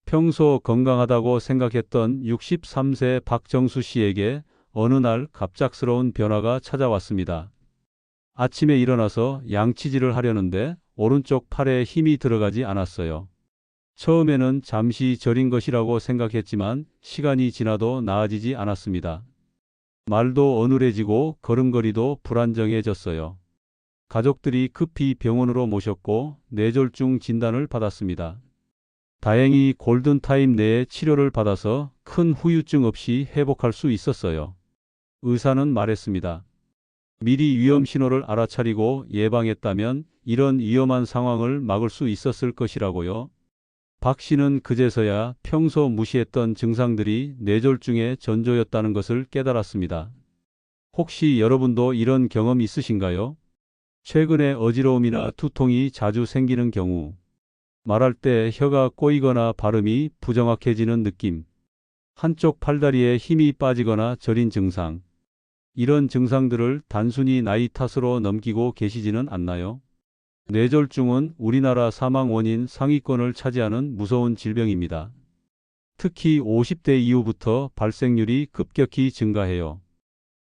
평소 건강하다고 생각했던 63세 박정수 씨에게 어느 날 갑작스러운 변화가 찾아왔습니다. 아침에 일어나서 양치질을 하려는데 오른쪽 팔에 힘이 들어가지 않았어요. 처음에는 잠시 저린 것이라고 생각했지만 시간이 지나도 나아지지 않았습니다. 말도 어눌해지고 걸음걸이도 불안정해졌어요. 가족들이 급히 병원으로 모셨고 뇌졸중 진단을 받았습니다. 다행히 골든타임 내에 치료를 받아서 큰 후유증 없이 회복할 수 있었어요. 의사는 말했습니다. 미리 위험 신호를 알아차리고 예방했다면 이런 위험한 상황을 막을 수 있었을 것이라고요. 박 씨는 그제서야 평소 무시했던 증상들이 뇌졸중의 전조였다는 것을 깨달았습니다. 혹시 여러분도 이런 경험 있으신가요? 최근에 어지러움이나 두통이 자주 생기는 경우, 말할 때 혀가 꼬이거나 발음이 부정확해지는 느낌, 한쪽 팔다리에 힘이 빠지거나 저린 증상, 이런 증상들을 단순히 나이 탓으로 넘기고 계시지는 않나요? 뇌졸중은 우리나라 사망 원인 상위권을 차지하는 무서운 질병입니다. 특히 50대 이후부터 발생률이 급격히 증가해요.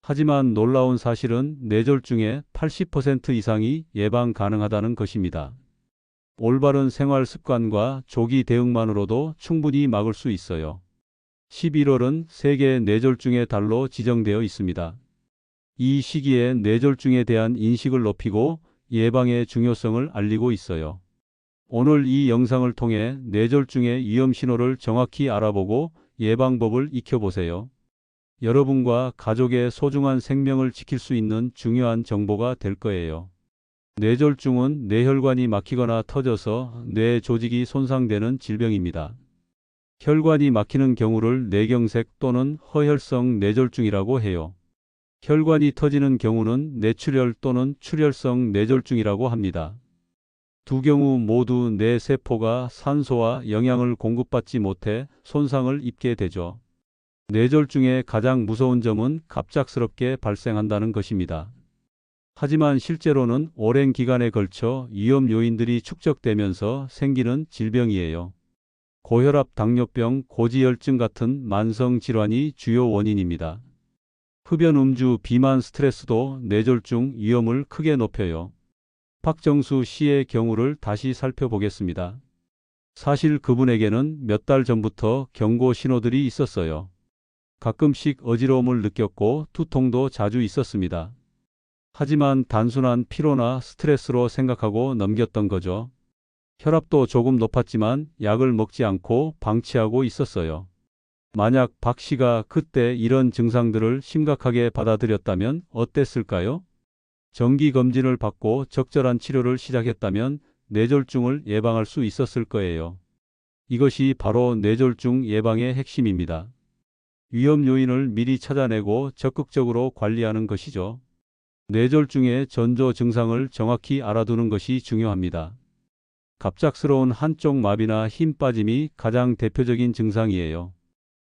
하지만 놀라운 사실은 뇌졸중의 80% 이상이 예방 가능하다는 것입니다. 올바른 생활 습관과 조기 대응만으로도 충분히 막을 수 있어요. 11월은 세계 뇌졸중의 달로 지정되어 있습니다. 이 시기에 뇌졸중에 대한 인식을 높이고 예방의 중요성을 알리고 있어요. 오늘 이 영상을 통해 뇌졸중의 위험 신호를 정확히 알아보고 예방법을 익혀보세요. 여러분과 가족의 소중한 생명을 지킬 수 있는 중요한 정보가 될 거예요. 뇌졸중은 뇌혈관이 막히거나 터져서 뇌 조직이 손상되는 질병입니다. 혈관이 막히는 경우를 뇌경색 또는 허혈성 뇌졸중이라고 해요. 혈관이 터지는 경우는 뇌출혈 또는 출혈성 뇌졸중이라고 합니다. 두 경우 모두 뇌 세포가 산소와 영양을 공급받지 못해 손상을 입게 되죠. 뇌졸중의 가장 무서운 점은 갑작스럽게 발생한다는 것입니다. 하지만 실제로는 오랜 기간에 걸쳐 위험 요인들이 축적되면서 생기는 질병이에요. 고혈압, 당뇨병, 고지혈증 같은 만성 질환이 주요 원인입니다. 흡연, 음주, 비만, 스트레스도 뇌졸중 위험을 크게 높여요. 박정수 씨의 경우를 다시 살펴보겠습니다. 사실 그분에게는 몇 달 전부터 경고 신호들이 있었어요. 가끔씩 어지러움을 느꼈고 두통도 자주 있었습니다. 하지만 단순한 피로나 스트레스로 생각하고 넘겼던 거죠. 혈압도 조금 높았지만 약을 먹지 않고 방치하고 있었어요. 만약 박 씨가 그때 이런 증상들을 심각하게 받아들였다면 어땠을까요? 정기 검진을 받고 적절한 치료를 시작했다면 뇌졸중을 예방할 수 있었을 거예요. 이것이 바로 뇌졸중 예방의 핵심입니다. 위험 요인을 미리 찾아내고 적극적으로 관리하는 것이죠. 뇌졸중의 전조 증상을 정확히 알아두는 것이 중요합니다. 갑작스러운 한쪽 마비나 힘 빠짐이 가장 대표적인 증상이에요.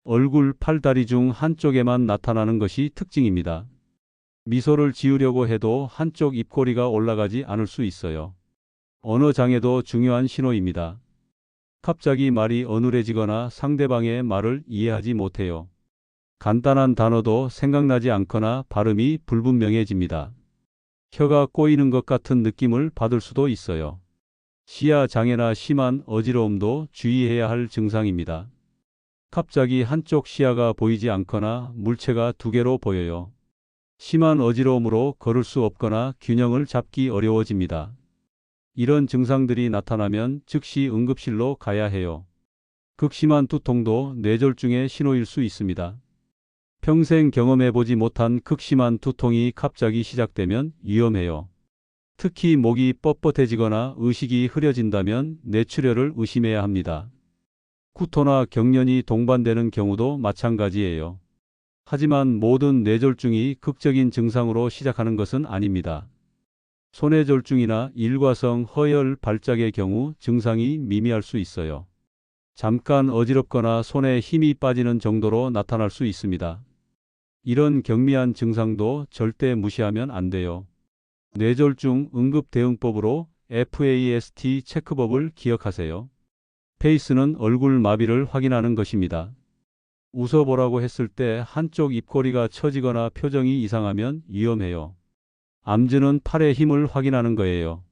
얼굴, 팔, 다리 중 한쪽에만 나타나는 것이 특징입니다. 미소를 지으려고 해도 한쪽 입꼬리가 올라가지 않을 수 있어요. 언어 장애도 중요한 신호입니다. 갑자기 말이 어눌해지거나 상대방의 말을 이해하지 못해요. 간단한 단어도 생각나지 않거나 발음이 불분명해집니다. 혀가 꼬이는 것 같은 느낌을 받을 수도 있어요. 시야 장애나 심한 어지러움도 주의해야 할 증상입니다. 갑자기 한쪽 시야가 보이지 않거나 물체가 두 개로 보여요. 심한 어지러움으로 걸을 수 없거나 균형을 잡기 어려워집니다. 이런 증상들이 나타나면 즉시 응급실로 가야 해요. 극심한 두통도 뇌졸중의 신호일 수 있습니다. 평생 경험해보지 못한 극심한 두통이 갑자기 시작되면 위험해요. 특히 목이 뻣뻣해지거나 의식이 흐려진다면 뇌출혈을 의심해야 합니다. 구토나 경련이 동반되는 경우도 마찬가지예요. 하지만 모든 뇌졸중이 극적인 증상으로 시작하는 것은 아닙니다. 소뇌졸중이나 일과성 허혈 발작의 경우 증상이 미미할 수 있어요. 잠깐 어지럽거나 손에 힘이 빠지는 정도로 나타날 수 있습니다. 이런 경미한 증상도 절대 무시하면 안 돼요. 뇌졸중 응급대응법으로 FAST 체크법을 기억하세요. 페이스는 얼굴 마비를 확인하는 것입니다. 웃어보라고 했을 때 한쪽 입꼬리가 처지거나 표정이 이상하면 위험해요. 암즈는 팔의 힘을 확인하는 거예요.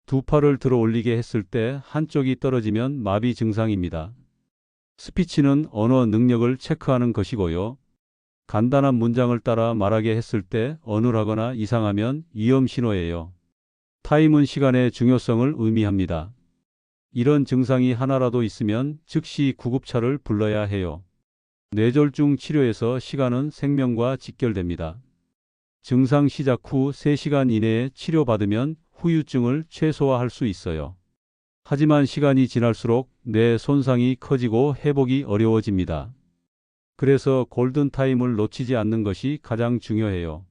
두 팔을 들어 올리게 했을 때 한쪽이 떨어지면 마비 증상입니다. 스피치는 언어 능력을 체크하는 것이고요. 간단한 문장을 따라 말하게 했을 때 어눌하거나 이상하면 위험 신호예요. 타임은 시간의 중요성을 의미합니다. 이런 증상이 하나라도 있으면 즉시 구급차를 불러야 해요. 뇌졸중 치료에서 시간은 생명과 직결됩니다. 증상 시작 후 3시간 이내에 치료받으면 후유증을 최소화할 수 있어요. 하지만 시간이 지날수록 뇌 손상이 커지고 회복이 어려워집니다. 그래서 골든타임을 놓치지 않는 것이 가장 중요해요.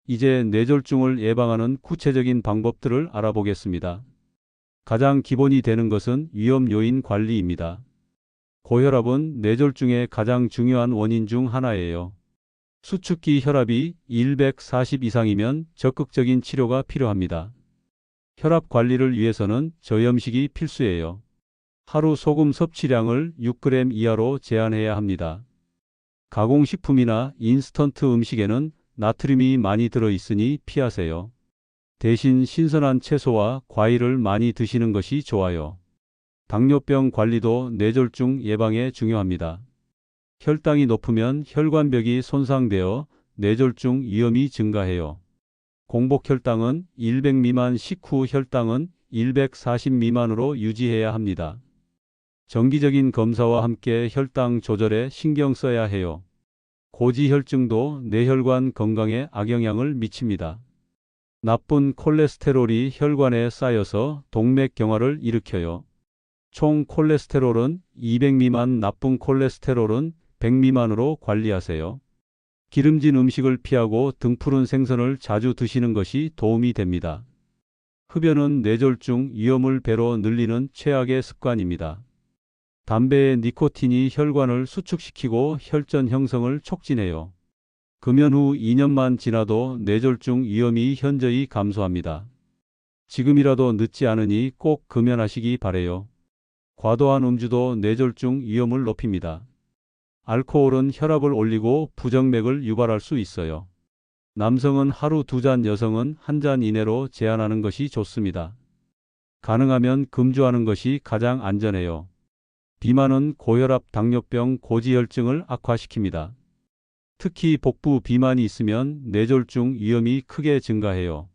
이제 뇌졸중을 예방하는 구체적인 방법들을 알아보겠습니다. 가장 기본이 되는 것은 위험 요인 관리입니다. 고혈압은 뇌졸중의 가장 중요한 원인 중 하나예요. 수축기 혈압이 140 이상이면 적극적인 치료가 필요합니다. 혈압 관리를 위해서는 저염식이 필수예요. 하루 소금 섭취량을 6g 이하로 제한해야 합니다. 가공식품이나 인스턴트 음식에는 나트륨이 많이 들어있으니 피하세요. 대신 신선한 채소와 과일을 많이 드시는 것이 좋아요. 당뇨병 관리도 뇌졸중 예방에 중요합니다. 혈당이 높으면 혈관벽이 손상되어 뇌졸중 위험이 증가해요. 공복 혈당은 100 미만, 식후 혈당은 140 미만으로 유지해야 합니다. 정기적인 검사와 함께 혈당 조절에 신경 써야 해요. 고지혈증도 뇌혈관 건강에 악영향을 미칩니다. 나쁜 콜레스테롤이 혈관에 쌓여서 동맥경화를 일으켜요. 총 콜레스테롤은 200 미만, 나쁜 콜레스테롤은 100 미만으로 관리하세요. 기름진 음식을 피하고 등푸른 생선을 자주 드시는 것이 도움이 됩니다. 흡연은 뇌졸중 위험을 배로 늘리는 최악의 습관입니다. 담배의 니코틴이 혈관을 수축시키고 혈전 형성을 촉진해요. 금연 후 2년만 지나도 뇌졸중 위험이 현저히 감소합니다. 지금이라도 늦지 않으니 꼭 금연하시기 바래요. 과도한 음주도 뇌졸중 위험을 높입니다. 알코올은 혈압을 올리고 부정맥을 유발할 수 있어요. 남성은 하루 2잔, 여성은 1잔 이내로 제한하는 것이 좋습니다. 가능하면 금주하는 것이 가장 안전해요. 비만은 고혈압, 당뇨병, 고지혈증을 악화시킵니다. 특히 복부 비만이 있으면 뇌졸중 위험이 크게 증가해요.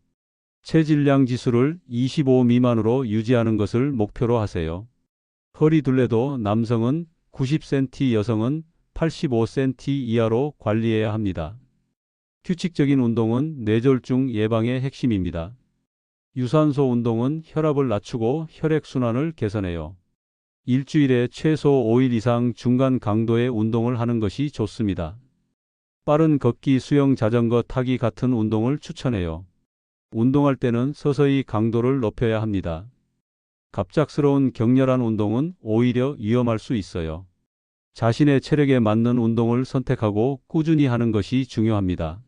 체질량 지수를 25 미만으로 유지하는 것을 목표로 하세요. 허리 둘레도 남성은 90cm, 여성은 85cm 이하로 관리해야 합니다. 규칙적인 운동은 뇌졸중 예방의 핵심입니다. 유산소 운동은 혈압을 낮추고 혈액순환을 개선해요. 일주일에 최소 5일 이상 중간 강도의 운동을 하는 것이 좋습니다. 빠른 걷기, 수영, 자전거 타기 같은 운동을 추천해요. 운동할 때는 서서히 강도를 높여야 합니다. 갑작스러운 격렬한 운동은 오히려 위험할 수 있어요. 자신의 체력에 맞는 운동을 선택하고 꾸준히 하는 것이 중요합니다.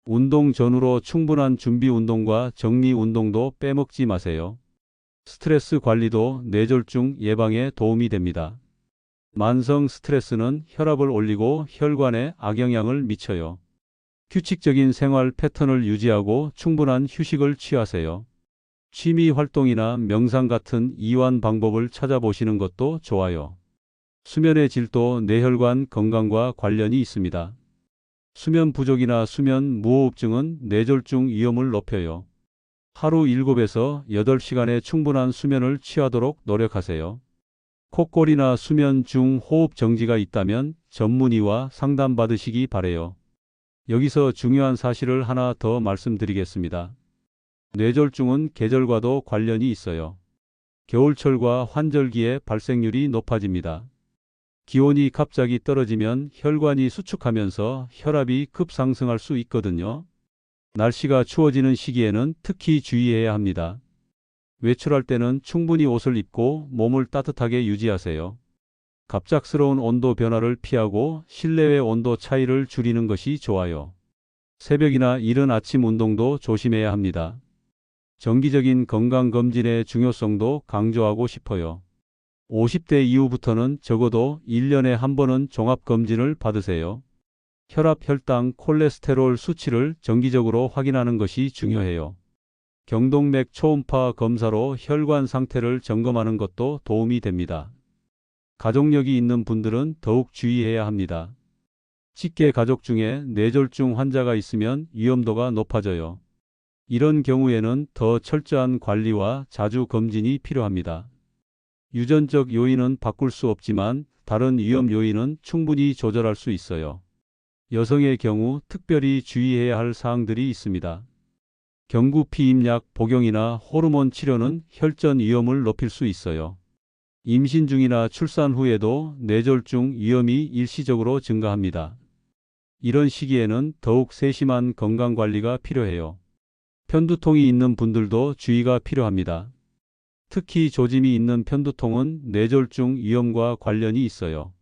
운동 전후로 충분한 준비 운동과 정리 운동도 빼먹지 마세요. 스트레스 관리도 뇌졸중 예방에 도움이 됩니다. 만성 스트레스는 혈압을 올리고 혈관에 악영향을 미쳐요. 규칙적인 생활 패턴을 유지하고 충분한 휴식을 취하세요. 취미 활동이나 명상 같은 이완 방법을 찾아보시는 것도 좋아요. 수면의 질도 뇌혈관 건강과 관련이 있습니다. 수면 부족이나 수면 무호흡증은 뇌졸중 위험을 높여요. 하루 7에서 8시간의 충분한 수면을 취하도록 노력하세요. 콧골이나 수면 중 호흡 정지가 있다면 전문의와 상담받으시기 바래요. 여기서 중요한 사실을 하나 더 말씀드리겠습니다. 뇌졸중은 계절과도 관련이 있어요. 겨울철과 환절기에 발생률이 높아집니다. 기온이 갑자기 떨어지면 혈관이 수축하면서 혈압이 급상승할 수 있거든요. 날씨가 추워지는 시기에는 특히 주의해야 합니다. 외출할 때는 충분히 옷을 입고 몸을 따뜻하게 유지하세요. 갑작스러운 온도 변화를 피하고 실내외 온도 차이를 줄이는 것이 좋아요. 새벽이나 이른 아침 운동도 조심해야 합니다. 정기적인 건강검진의 중요성도 강조하고 싶어요. 50대 이후부터는 적어도 1년에 한 번은 종합검진을 받으세요. 혈압, 혈당, 콜레스테롤 수치를 정기적으로 확인하는 것이 중요해요. 경동맥 초음파 검사로 혈관 상태를 점검하는 것도 도움이 됩니다. 가족력이 있는 분들은 더욱 주의해야 합니다. 직계 가족 중에 뇌졸중 환자가 있으면 위험도가 높아져요. 이런 경우에는 더 철저한 관리와 자주 검진이 필요합니다. 유전적 요인은 바꿀 수 없지만 다른 위험 요인은 충분히 조절할 수 있어요. 여성의 경우 특별히 주의해야 할 사항들이 있습니다. 경구 피임약 복용이나 호르몬 치료는 혈전 위험을 높일 수 있어요. 임신 중이나 출산 후에도 뇌졸중 위험이 일시적으로 증가합니다. 이런 시기에는 더욱 세심한 건강관리가 필요해요. 편두통이 있는 분들도 주의가 필요합니다. 특히 조짐이 있는 편두통은 뇌졸중 위험과 관련이 있어요.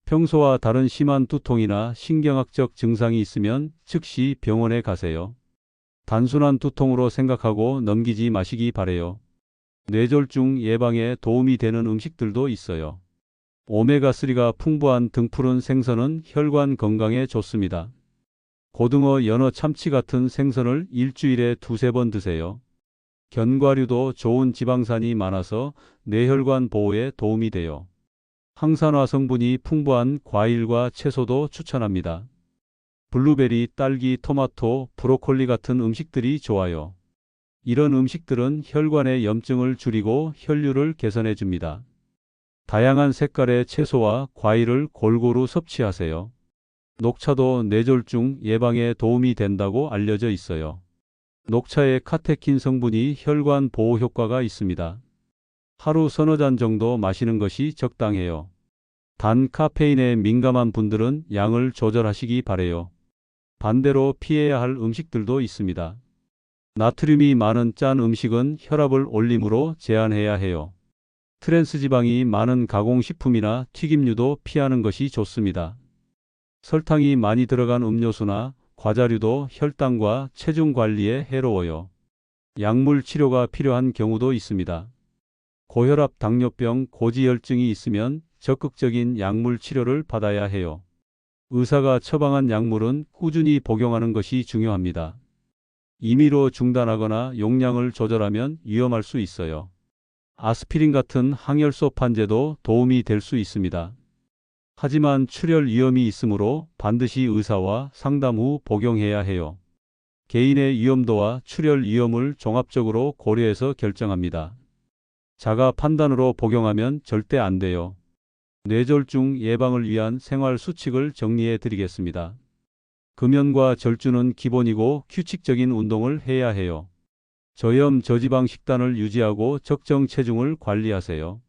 평소와 다른 심한 두통이나 신경학적 증상이 있으면 즉시 병원에 가세요. 단순한 두통으로 생각하고 넘기지 마시기 바래요. 뇌졸중 예방에 도움이 되는 음식들도 있어요. 오메가3가 풍부한 등푸른 생선은 혈관 건강에 좋습니다. 고등어, 연어, 참치 같은 생선을 일주일에 2~3번 드세요. 견과류도 좋은 지방산이 많아서 뇌혈관 보호에 도움이 돼요. 항산화 성분이 풍부한 과일과 채소도 추천합니다. 블루베리, 딸기, 토마토, 브로콜리 같은 음식들이 좋아요. 이런 음식들은 혈관의 염증을 줄이고 혈류를 개선해 줍니다. 다양한 색깔의 채소와 과일을 골고루 섭취하세요. 녹차도 뇌졸중 예방에 도움이 된다고 알려져 있어요. 녹차의 카테킨 성분이 혈관 보호 효과가 있습니다. 하루 서너 잔 정도 마시는 것이 적당해요. 단 카페인에 민감한 분들은 양을 조절하시기 바래요. 반대로 피해야 할 음식들도 있습니다. 나트륨이 많은 짠 음식은 혈압을 올림으로 제한해야 해요. 트랜스지방이 많은 가공식품이나 튀김류도 피하는 것이 좋습니다. 설탕이 많이 들어간 음료수나 과자류도 혈당과 체중 관리에 해로워요. 약물 치료가 필요한 경우도 있습니다. 고혈압, 당뇨병, 고지혈증이 있으면 적극적인 약물 치료를 받아야 해요. 의사가 처방한 약물은 꾸준히 복용하는 것이 중요합니다. 임의로 중단하거나 용량을 조절하면 위험할 수 있어요. 아스피린 같은 항열소 판제도 도움이 될 수 있습니다. 하지만 출혈 위험이 있으므로 반드시 의사와 상담 후 복용해야 해요. 개인의 위험도와 출혈 위험을 종합적으로 고려해서 결정합니다. 자가 판단으로 복용하면 절대 안 돼요. 뇌졸중 예방을 위한 생활 수칙을 정리해 드리겠습니다. 금연과 절주는 기본이고 규칙적인 운동을 해야 해요. 저염 저지방 식단을 유지하고 적정 체중을 관리하세요.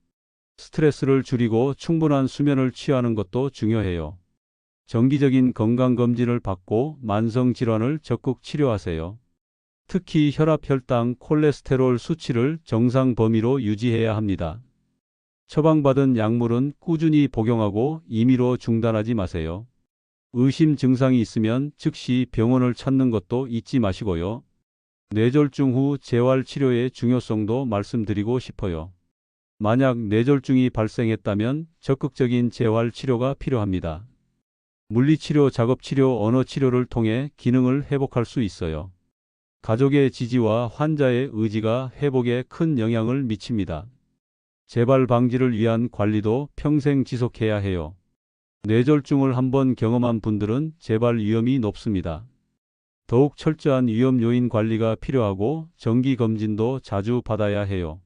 스트레스를 줄이고 충분한 수면을 취하는 것도 중요해요. 정기적인 건강검진을 받고 만성질환을 적극 치료하세요. 특히 혈압, 혈당, 콜레스테롤 수치를 정상 범위로 유지해야 합니다. 처방받은 약물은 꾸준히 복용하고 임의로 중단하지 마세요. 의심 증상이 있으면 즉시 병원을 찾는 것도 잊지 마시고요. 뇌졸중 후 재활치료의 중요성도 말씀드리고 싶어요. 만약 뇌졸중이 발생했다면 적극적인 재활치료가 필요합니다. 물리치료, 작업치료, 언어치료를 통해 기능을 회복할 수 있어요. 가족의 지지와 환자의 의지가 회복에 큰 영향을 미칩니다. 재발 방지를 위한 관리도 평생 지속해야 해요. 뇌졸중을 한번 경험한 분들은 재발 위험이 높습니다. 더욱 철저한 위험 요인 관리가 필요하고 정기 검진도 자주 받아야 해요.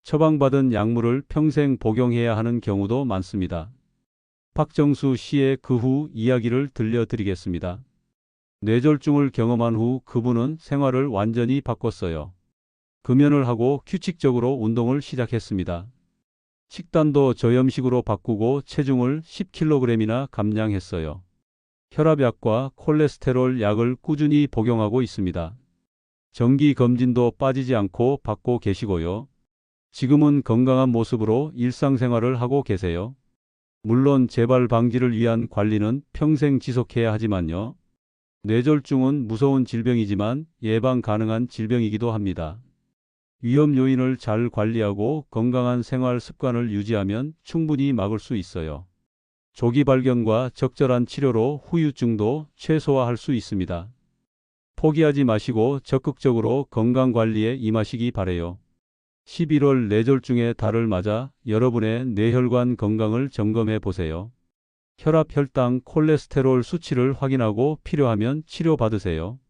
처방받은 약물을 평생 복용해야 하는 경우도 많습니다. 박정수 씨의 그 후 이야기를 들려드리겠습니다. 뇌졸중을 경험한 후 그분은 생활을 완전히 바꿨어요. 금연을 하고 규칙적으로 운동을 시작했습니다. 식단도 저염식으로 바꾸고 체중을 10kg이나 감량했어요. 혈압약과 콜레스테롤 약을 꾸준히 복용하고 있습니다. 정기 검진도 빠지지 않고 받고 계시고요. 지금은 건강한 모습으로 일상생활을 하고 계세요. 물론 재발 방지를 위한 관리는 평생 지속해야 하지만요. 뇌졸중은 무서운 질병이지만 예방 가능한 질병이기도 합니다. 위험 요인을 잘 관리하고 건강한 생활 습관을 유지하면 충분히 막을 수 있어요. 조기 발견과 적절한 치료로 후유증도 최소화할 수 있습니다. 포기하지 마시고 적극적으로 건강 관리에 임하시기 바래요. 11월 뇌졸중의 달을 맞아 여러분의 뇌혈관 건강을 점검해 보세요. 혈압, 혈당, 콜레스테롤 수치를 확인하고 필요하면 치료받으세요.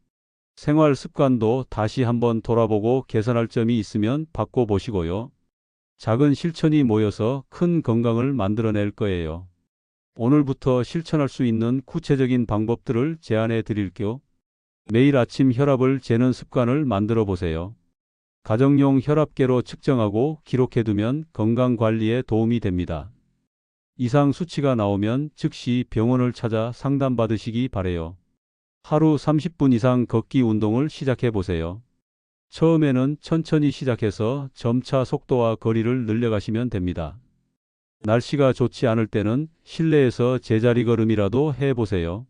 생활 습관도 다시 한번 돌아보고 개선할 점이 있으면 바꿔보시고요. 작은 실천이 모여서 큰 건강을 만들어낼 거예요. 오늘부터 실천할 수 있는 구체적인 방법들을 제안해 드릴게요. 매일 아침 혈압을 재는 습관을 만들어 보세요. 가정용 혈압계로 측정하고 기록해 두면 건강 관리에 도움이 됩니다. 이상 수치가 나오면 즉시 병원을 찾아 상담받으시기 바래요. 하루 30분 이상 걷기 운동을 시작해 보세요. 처음에는 천천히 시작해서 점차 속도와 거리를 늘려가시면 됩니다. 날씨가 좋지 않을 때는 실내에서 제자리 걸음이라도 해보세요.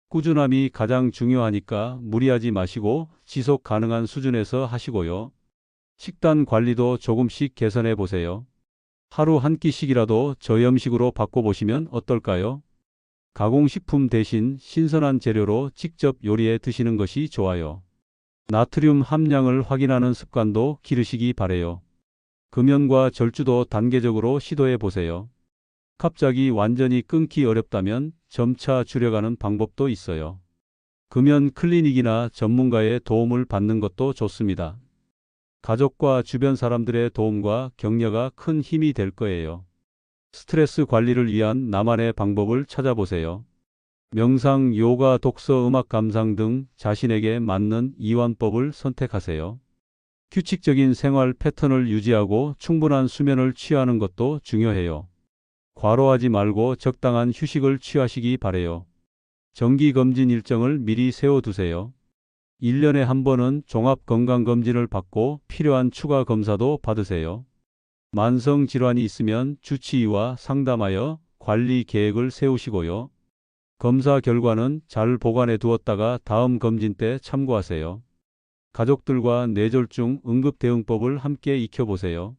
꾸준함이 가장 중요하니까 무리하지 마시고 지속 가능한 수준에서 하시고요. 식단 관리도 조금씩 개선해 보세요. 하루 한 끼씩이라도 저염식으로 바꿔보시면 어떨까요? 가공식품 대신 신선한 재료로 직접 요리해 드시는 것이 좋아요. 나트륨 함량을 확인하는 습관도 기르시기 바래요. 금연과 절주도 단계적으로 시도해 보세요. 갑자기 완전히 끊기 어렵다면 점차 줄여가는 방법도 있어요. 금연 클리닉이나 전문가의 도움을 받는 것도 좋습니다. 가족과 주변 사람들의 도움과 격려가 큰 힘이 될 거예요. 스트레스 관리를 위한 나만의 방법을 찾아보세요. 명상, 요가, 독서, 음악 감상 등 자신에게 맞는 이완법을 선택하세요. 규칙적인 생활 패턴을 유지하고 충분한 수면을 취하는 것도 중요해요. 과로하지 말고 적당한 휴식을 취하시기 바래요. 정기검진 일정을 미리 세워두세요. 1년에 한 번은 종합건강검진을 받고 필요한 추가 검사도 받으세요. 만성질환이 있으면 주치의와 상담하여 관리 계획을 세우시고요. 검사 결과는 잘 보관해 두었다가 다음 검진 때 참고하세요. 가족들과 뇌졸중 응급대응법을 함께 익혀보세요.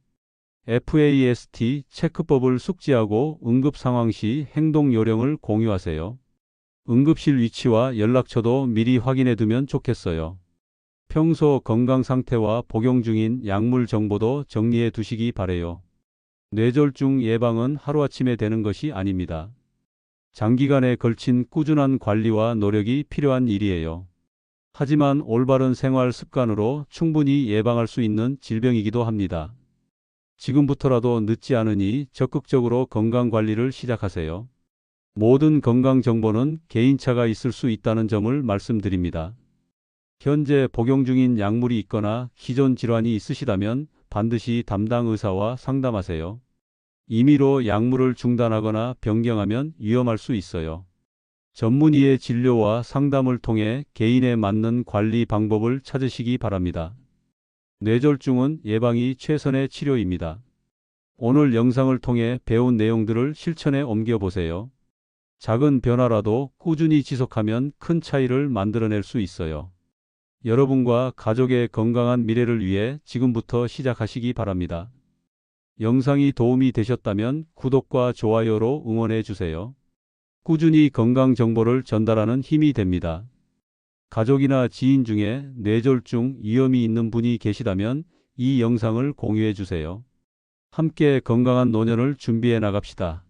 FAST 체크법을 숙지하고 응급 상황 시 행동 요령을 공유하세요. 응급실 위치와 연락처도 미리 확인해 두면 좋겠어요. 평소 건강 상태와 복용 중인 약물 정보도 정리해 두시기 바래요. 뇌졸중 예방은 하루아침에 되는 것이 아닙니다. 장기간에 걸친 꾸준한 관리와 노력이 필요한 일이에요. 하지만 올바른 생활 습관으로 충분히 예방할 수 있는 질병이기도 합니다. 지금부터라도 늦지 않으니 적극적으로 건강 관리를 시작하세요. 모든 건강 정보는 개인차가 있을 수 있다는 점을 말씀드립니다. 현재 복용 중인 약물이 있거나 기존 질환이 있으시다면 반드시 담당 의사와 상담하세요. 임의로 약물을 중단하거나 변경하면 위험할 수 있어요. 전문의의 진료와 상담을 통해 개인에 맞는 관리 방법을 찾으시기 바랍니다. 뇌졸중은 예방이 최선의 치료입니다. 오늘 영상을 통해 배운 내용들을 실천에 옮겨보세요. 작은 변화라도 꾸준히 지속하면 큰 차이를 만들어낼 수 있어요. 여러분과 가족의 건강한 미래를 위해 지금부터 시작하시기 바랍니다. 영상이 도움이 되셨다면 구독과 좋아요로 응원해 주세요. 꾸준히 건강 정보를 전달하는 힘이 됩니다. 가족이나 지인 중에 뇌졸중 위험이 있는 분이 계시다면 이 영상을 공유해 주세요. 함께 건강한 노년을 준비해 나갑시다.